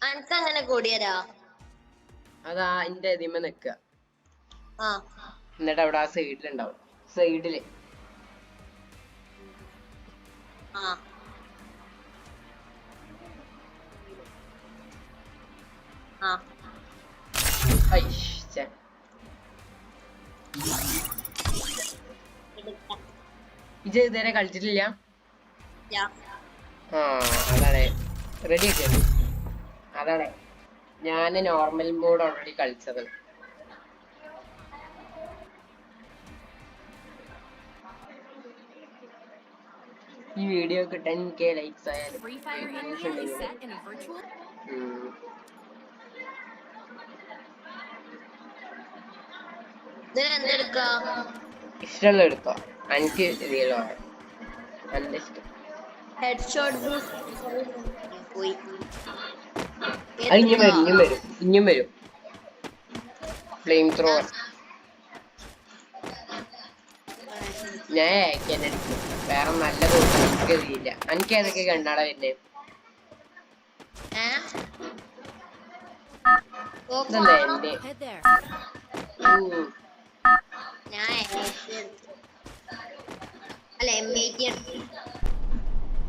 അനക്ക് അങ്ങനെ കൂടിയരാ അതാ എന്റെ ഇതിമ നിക്ക ആ എന്നിട്ട് അവിടെ ആ സൈഡിലുണ്ടാവും സൈഡില് ആ ആ ഇജ് ഇതുവരെ കളിച്ചിട്ടില്ല യാ ആ അതാണ് റെഡി ഒക്കെ അതാണ് ഞാന് നോർമൽ മോഡ് ഓൾറെഡി കളിച്ചത് ഈ വീഡിയോക്ക് 10K ലൈക്സ് ആയാലും ഇഷ്ടമുള്ള എടുത്തോ എനിക്ക് ഇതിലോ നല്ല ഇഷ്ടം ഹെഡ്ഷോട്ട് പോയി അത് ഇനിയും വരും ഫ്ലെയിം ത്രോവർ ഞാൻ അയക്കാനടിക്കും വേറെ നല്ല തോന്നുന്നു എനിക്ക് അറിയില്ല എനിക്ക് ഏതൊക്കെ കണ്ണാട വരുന്നേ എന്റെ അല്ല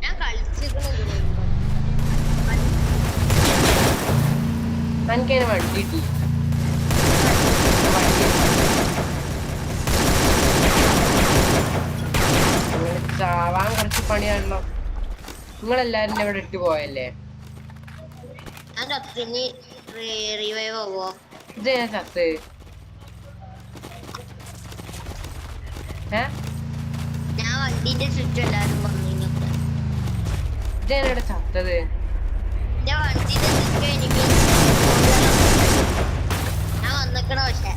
ഞാൻ കളിച്ചിരുന്നു എനിക്കതിനെ വണ്ടി കിട്ടി ചാവാൻ കുറച്ച് പണിയാണല്ലോ നിങ്ങളെല്ലാരും ഇവിടെ ഇട്ട് പോയല്ലേ ഇത് ഞാൻ ചത്ത് ഞാൻ വണ്ടിന്റെ ചുറ്റും എല്ലാരും പറഞ്ഞിരുന്നു ഇതെവിടെ ചത്തത് ഞാൻ വണ്ടിന്റെ ചുറ്റും എനിക്ക് ഞാൻ വന്നിക്കണ പക്ഷെ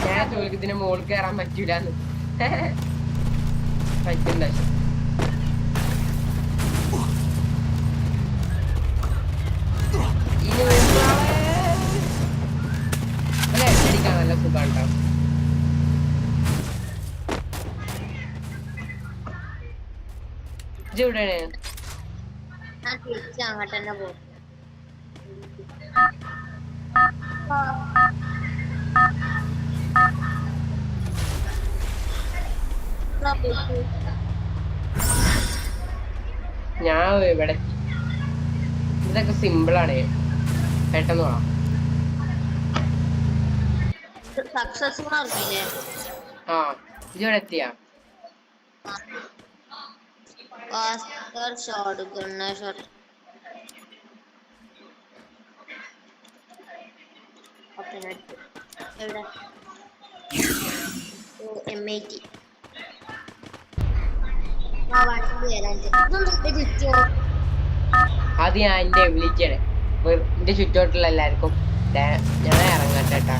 ഞാൻ ചോദിക്കും ഇതിന് മുകളിൽ കയറാൻ പറ്റൂലെന്ന് പറ്റണ്ട അടിക്കാൻ നല്ല സുഖമുണ്ടാവും ഇവിടെയാണ് ഞാൻ തിരിച്ച് അങ്ങോട്ട് തന്നെ പോകും ഞാൻ ഇവിടെ ഇതൊക്കെ സിമ്പിൾ ആണ് പെട്ടെന്ന് പോവാം ആ ഇജിവിടെ എത്തിയാ അത് ഞാൻ എന്റെ വിളിക്കാണ് എന്റെ ചുറ്റോട്ടുള്ള എല്ലാവർക്കും ഞാൻ ഇറങ്ങട്ടെ കേട്ടാ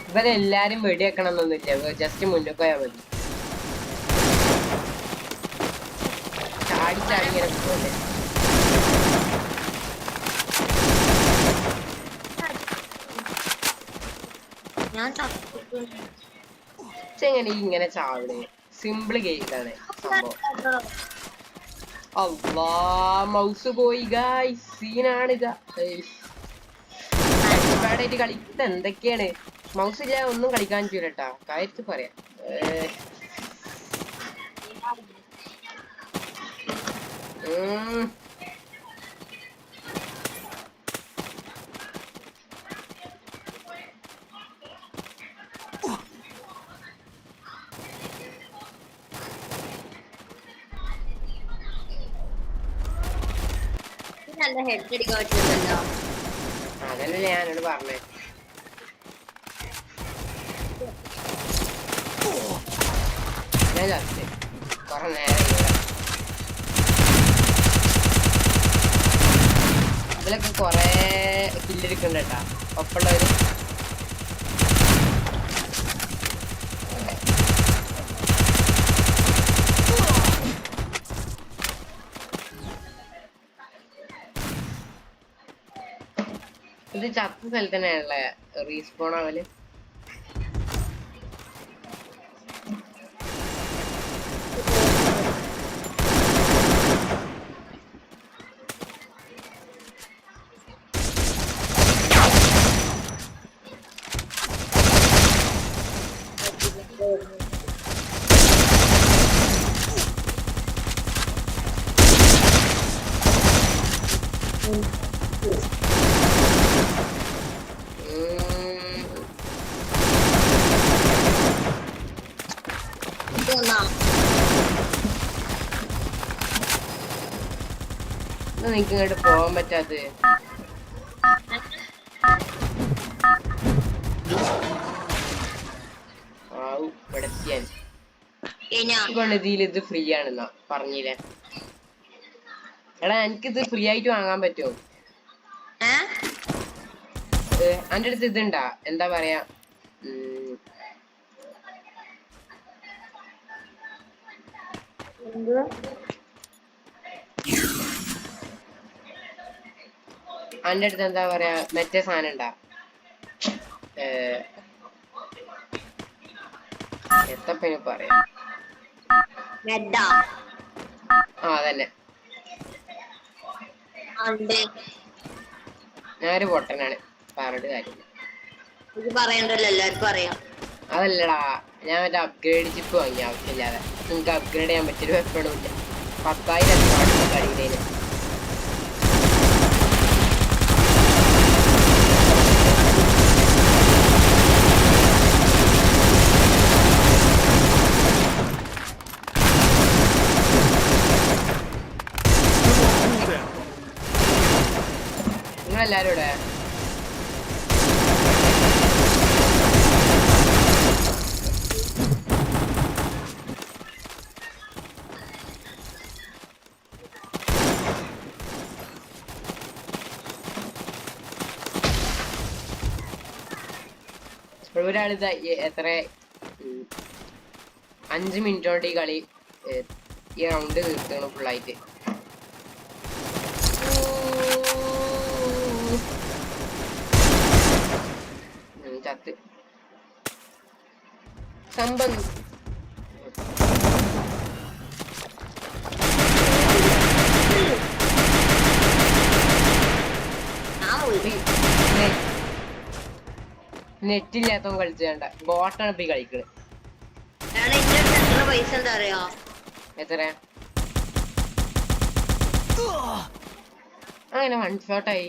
ഇവരെല്ലാരും വെടിവെക്കണം എന്നൊന്നുമില്ല ജസ്റ്റ് മുന്നിൽ പോയാൽ മതി ചാടി ചാടി ഇങ്ങനെ പോലെ എങ്ങനെ ഇങ്ങനെ ചാവണേ സിമ്പിൾ ഗെയിമാണ് സംഭവം അള്ളാ മൗസ് പോയി ഗായ്സ് സീനാണ് കളിക്കുന്നത് എന്തൊക്കെയാണ് മൗസ് ഇല്ല ഒന്നും കളിക്കാൻ പറ്റൂലട്ടാ കാര്യത്തിൽ പറയാം അതല്ലേ ഞാനോട് പറഞ്ഞേ ഞാൻ ചത്തേ കുറെ നേരം ഇതിലൊക്കെ കൊറേ കില്ലെടുക്കണ്ട കേട്ടാ ഒപ്പുള്ളവര് ഇത് ചത്ത സ്ഥലത്ത് തന്നെയാണുള്ള റീസ്പോൺ ആവല്. നിനക്ക് ഇങ്ങോട്ട് പോകാൻ പറ്റാത്ത ഇതിൽ ഇത് ഫ്രീ ആണെന്നാ പറഞ്ഞില്ലേ? എടാ എനിക്കിത് ഫ്രീ ആയിട്ട് വാങ്ങാൻ പറ്റുമോ? എന്റെ അടുത്ത് ഇതുണ്ടാ, എന്താ പറയാ, അന്റെ അടുത്ത് എന്താ പറയാ മറ്റേ സാധനം ഉണ്ടാ, എത്തപ്പ പറയാ, അതന്നെ. ഞാനൊരു പൊട്ടനാണ്, പറഞ്ഞിട്ട് കാര്യമില്ല. അതല്ലടാ, ഞാൻ മറ്റേ അപ്ഗ്രേഡ് ചിപ്പ് വാങ്ങി ആവശ്യമില്ലാതെ. നിങ്ങൾക്ക് അപ്ഗ്രേഡ് ചെയ്യാൻ പറ്റിയൊരു വെപ്പണും ഇല്ല. 10,000 കളിയിലേന്. നിങ്ങളെല്ലാരും ഇവിടെ ഒരാളിത് എത്ര 5 മിനിറ്റ് കൊണ്ട് ഈ കളി ഈ റൗണ്ട് തീർക്കണം ഫുള്ളായിട്ട്. ചത്ത് സംഭവം നെറ്റില്ലാത്തവൻ കളിച്ചേണ്ട ബോട്ടാണ് ഇപ്പൊ കളിക്കണത്. പൈസ എന്താ അറിയോ? എത്ര? അങ്ങനെ 1 ഷോട്ടായി.